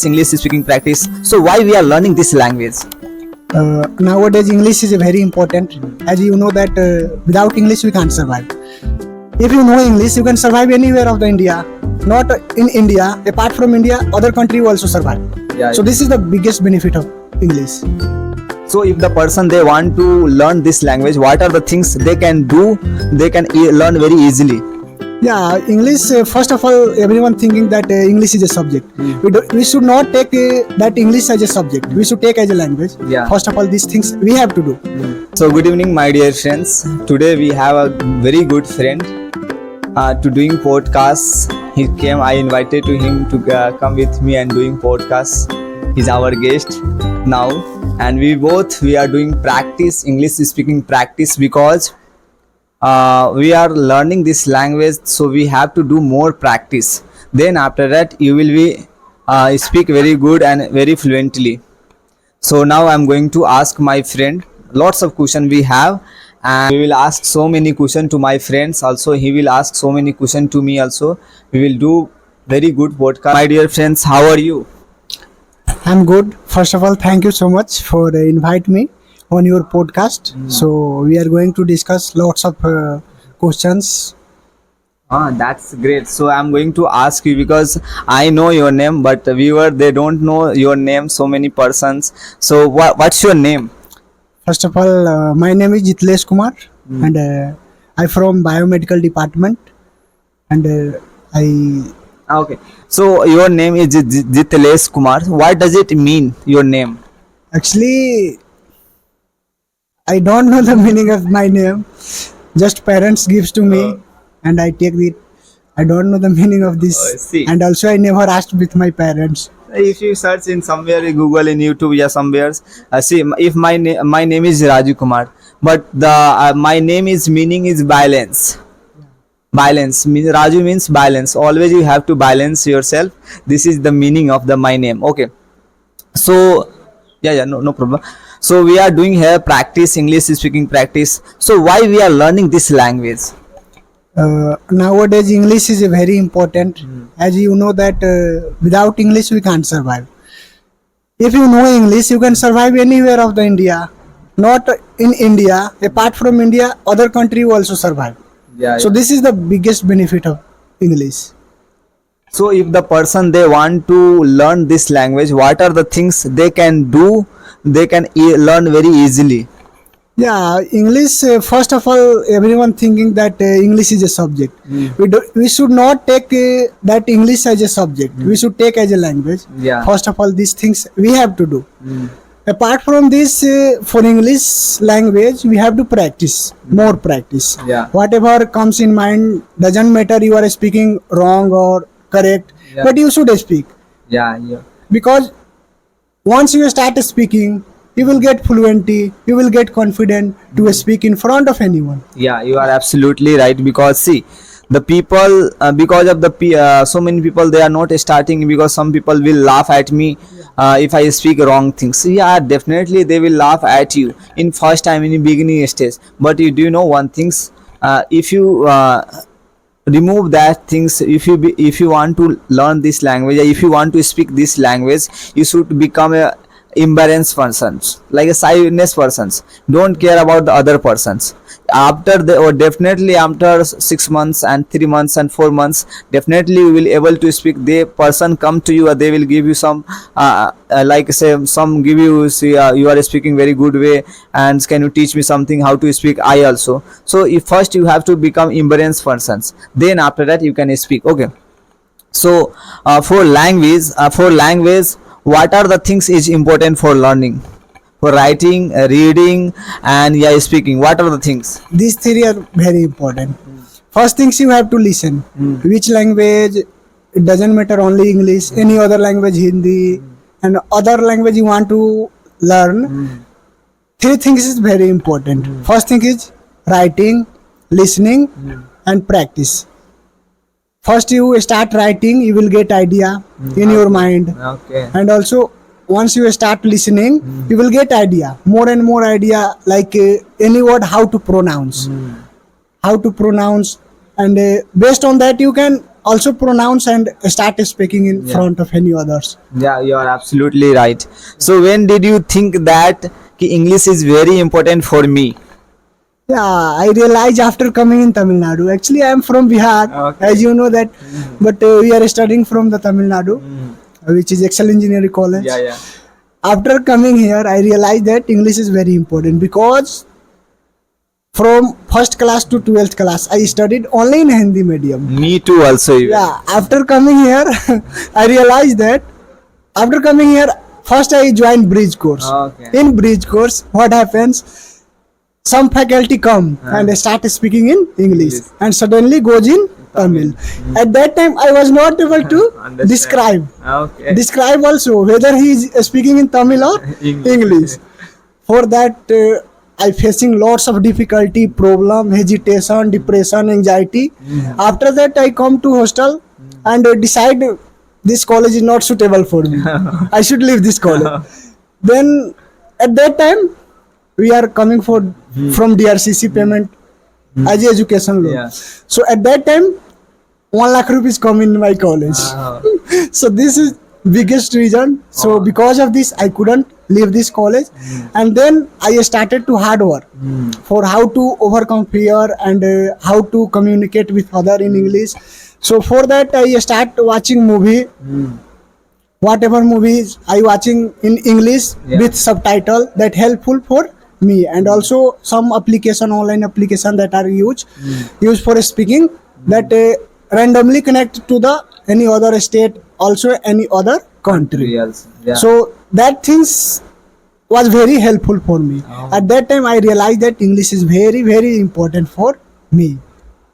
English speaking practice. So why we are learning this language? Nowadays English is very important. As you know that without English we can't survive. If you know English, you can survive anywhere of the India. Not in India, apart from India, other country will also survive. So this is the biggest benefit of English. So if the person they want to learn this language, what are the things they can do? They can learn very easily. Yeah, English. First of all, everyone thinking that English is a subject. We should not take that English as a subject. We should take as a language. Yeah. First of all, these things we have to do. So good evening, my dear friends. Today we have a very good friend to doing podcasts. He came. I invited to him to come with me and doing podcasts. He's our guest now, and we are doing practice English speaking practice because we are learning this language, so we have to do more practice. Then after that you will be speak very good and very fluently. So now I'm going to ask my friend lots of questions we have, and we will ask so many questions to my friends also. He will ask so many questions to me also. We will do very good podcast. My dear friends, how are you? I'm good. First of all, thank you so much for invite me on your podcast. So we are going to discuss lots of questions. That's great. So I'm going to ask you because I know your name, but the viewer they don't know your name. So many persons. So what's your name? First of all, my name is Jitlesh Kumar, and I'm from biomedical department, and I Okay. So your name is Jitlesh Kumar. What does it mean? Your name? actually I don't know the meaning of my name. Just parents gives to me, and I take it. I don't know the meaning of this, I see. and also I never asked with my parents. If you search in somewhere in Google, in YouTube, yeah, somewhere, see if my name is Raju Kumar, but the my name is meaning is balance. Balance means Raju means balance. Always you have to balance yourself. This is the meaning of the my name. Okay. So no problem. So we are doing here practice English speaking practice. So why we are learning this language? Nowadays English is very important. As you know that without English we can't survive. If you know English, you can survive anywhere of the India. Not in India, apart from India, other country will also survive. So this is the biggest benefit of English. So if the person they want to learn this language, what are the things they can do? They can learn very easily. Yeah, English. First of all, everyone thinking that English is a subject. We should not take that English as a subject. We should take as a language. Yeah. First of all, these things we have to do. Apart from this, for English language, we have to practice, more practice. Yeah. Whatever comes in mind, doesn't matter you are speaking wrong or correct, Yeah. but you should speak. Yeah. Because once you start speaking, you will get fluency, you will get confident to speak in front of anyone. Yeah, you are absolutely right, because see the people because of the so many people they are not starting, because some people will laugh at me if I speak wrong things. Yeah, definitely they will laugh at you in first time, in the beginning stage, but you do know one things, if you remove that things, if you want to learn this language, if you want to speak this language, you should become a embarrassed persons, like a shyness persons, don't care about the other persons. After the or definitely after 6 months and 3 months and 4 months, definitely you will able to speak. The person come to you, they will give you some like say some give you, see, you are speaking very good way, and can you teach me something how to speak? I also. So if first you have to become embarrassed persons, then after that you can speak. Okay. So for language, what are the things is important for learning? For writing, reading, and speaking, what are the things? These three are very important. First things, you have to listen. Which language, it doesn't matter, only English, any other language, Hindi, and other language you want to learn. Three things is very important. First thing is writing, listening, and practice. First you start writing, you will get idea in your mind. Okay. And also once you start listening, you will get idea, more and more idea, like any word how to pronounce, and based on that you can also pronounce and start speaking in front of any others. Yeah, you are absolutely right. So when did you think that ki English is very important for me? Yeah, I realized after coming in Tamil Nadu. Actually, I am from Bihar, Okay. as you know that, but we are studying from the Tamil Nadu, which is Excel Engineering College. Yeah. After coming here, I realized that English is very important because from first class to 12th class, I studied only in Hindi medium. Me too also. Even. Yeah, after coming here, I realized that after coming here, first I joined bridge course. Okay. In bridge course, what happens? Some faculty come and start speaking in English and suddenly goes in Tamil. At that time, I was not able to Understand. describe. Okay. Describe also whether he is speaking in Tamil or English. For that, I facing lots of difficulty, problem, hesitation, depression, anxiety. After that, I come to hostel and decide this college is not suitable for me. I should leave this college. Then at that time, we are coming for from DRCC payment as a education loan. Yeah. So at that time, 1 lakh rupees come in my college. So this is biggest reason. So because of this, I couldn't leave this college, and then I started to hard work for how to overcome fear and how to communicate with other in English. So for that, I start watching movie. Whatever movies I watching in English with subtitle that helpful for me, and also some application, online application that are used for speaking that randomly connect to the any other state, also any other country. Yes. Yeah. So that things was very helpful for me. At that time, I realized that English is very very important for me.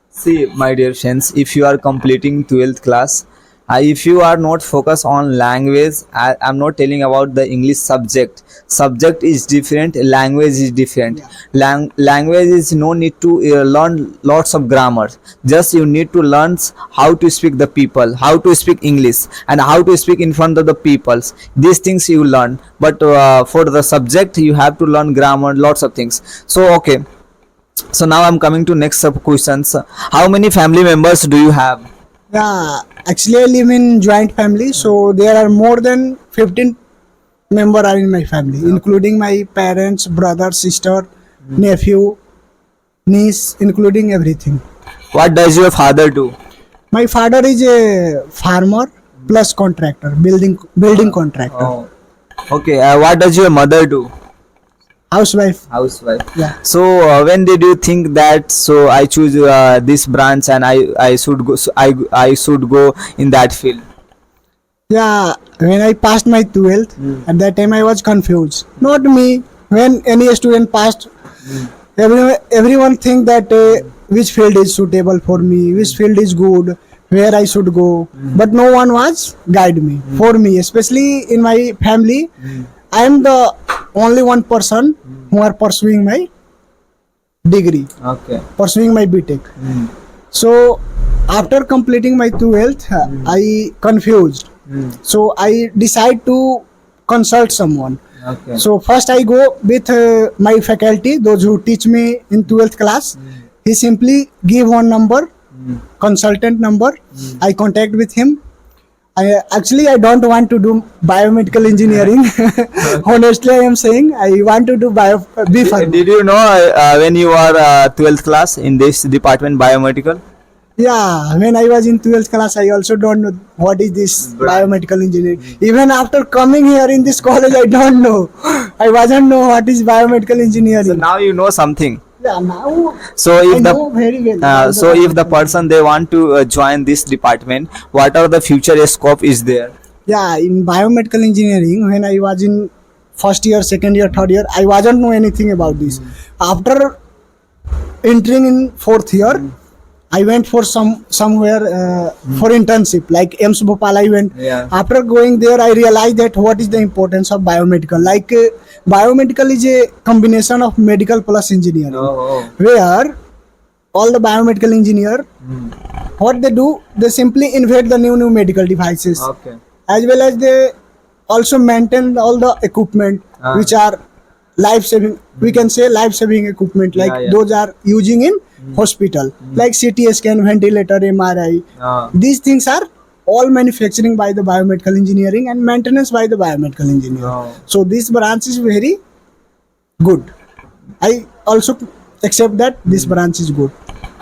See, my dear friends, if you are completing 12th class, if you are not focused on language, I'm not telling about the English subject. Subject is different, language is different. Language is no need to learn lots of grammar. Just you need to learn how to speak the people, how to speak English, and how to speak in front of the peoples. These things you learn. But for the subject, you have to learn grammar, lots of things. So okay. So now I'm coming to next sub questions. How many family members do you have? Yeah, actually I live in joint family, so there are more than 15 member are in my family, including my parents, brother, sister, nephew, niece, including everything. What does your father do? My father is a farmer plus contractor, building contractor, Okay. What does your mother do? housewife. Housewife. Yeah. So when did you think that? So I choose this branch and I should go. So I should go in that field. Yeah, when I passed my 12th, at that time I was confused. Not me. When any student passed, everyone think that which field is suitable for me, which field is good, where I should go. But no one was guide me. For me, especially in my family, I am the only one person who are pursuing my degree, Okay. pursuing my BTech. So after completing my 12th, I confused. So I decide to consult someone. Okay. So first I go with my faculty, those who teach me in 12th class. He simply give one number, consultant number. I contact with him. I don't want to do biomedical engineering. Honestly, I am saying I want to do B Pharma. Did you know when you are 12th class in this department biomedical? Yeah, when I was in 12th class, I also don't know what is this biomedical engineering. Even after coming here in this college, I don't know. I wasn't know what is biomedical engineering. So now you know something. Yeah, now So I if know very well. so if the person they want to join this department, what are the future scope is there? Yeah, in biomedical engineering, when I was in first year, second year, third year, I wasn't know anything about this. After entering in fourth year, I went for somewhere for internship, like AIMS Bhopal. I went. Yeah. After going there, I realized that what is the importance of biomedical. Like biomedical is a combination of medical plus engineering, where all the biomedical engineer, what they do, they simply invent the new medical devices, Okay. as well as they also maintain all the equipment which are life saving. We can say life saving equipment, like Yeah. those are using in hospital, like CT scan, ventilator, MRI. Ah. These things are all manufacturing by the biomedical engineering and maintenance by the biomedical engineer. Oh. So this branch is very good. I also accept that this branch is good.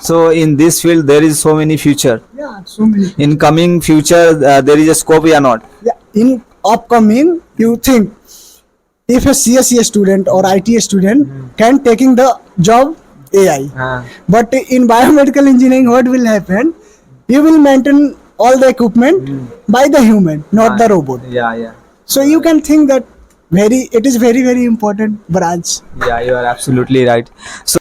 So in this field there is so many future. Yeah, so many. In coming future there is a scope or not? Yeah, in upcoming, you think if a CSE student or IT student can taking the job AI, Ah. but in biomedical engineering, what will happen? You will maintain all the equipment by the human, not the robot. Yeah, yeah. So you can think that it is very important branch. Yeah, you are absolutely right. So